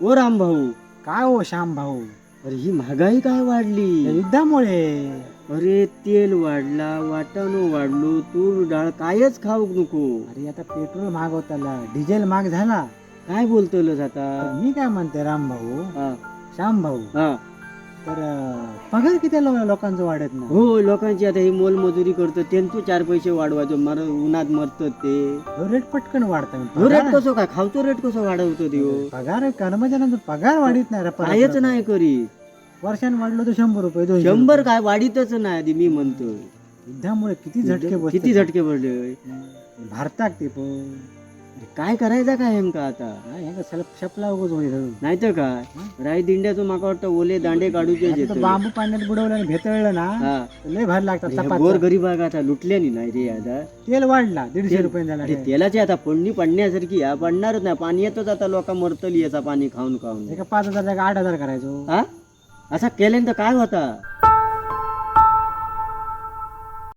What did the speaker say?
ओ राम भाऊ, काय हो श्याम भाऊ, अरे ही महागाई काय वाढली? या युद्धामुळे अरे तेल वाढला, वाटाणं वाढलो, तूर डाळ कायच खाऊक नको. अरे आता पेट्रोल महाग होताला, डिझेल महाग झाला. काय बोलतोलस आता? तर मी काय म्हणते राम भाऊ, हा श्याम भाऊ, हा तर पगार किती लोकांचं वाढत ना. हो, लोकांची आता ही मोलमजुरी करतो त्यांचं 4 पैसे वाढवायचो, उन्हात मरतात ते. रेट पटकन वाढतात. हो, रेट कसं काय खावतो, रेट कसं वाढवतो देव? पगार कर्मचाऱ्यांचा पगार वाढीत नाही रे, कायच नाही करी. वर्षान वाढलो तर 100 रुपये 200 100 काय वाढीतच नाही आधी मी म्हणतो. युद्धामुळे किती झटके बसतात. किती झटके पडले. भारतात ते पण काय करायचं काय नेमका आता? शपला उगच होईल. नाहीतर काय राई दिंड्याचं माका वाटतं ओले दांडे काढूचे आता तो बांबू पाण्यात बुडवलं आणि भेतळलं ना, हा तर लय भारी लागतात. चपात्या. गोर गरीब आता लुटल्यानी नाही रे आता. तेल वाढला 150 रुपये झाला. अरे तेलाची आता फोडणी पडण्यासारखी या पडणारच नाही. पाणी येतच आता लोक मरतली याचा पाणी खाऊन खाऊन. एका 5,000 जागा 8,000 करायचो. हा असा केल्यानंतर काय होता?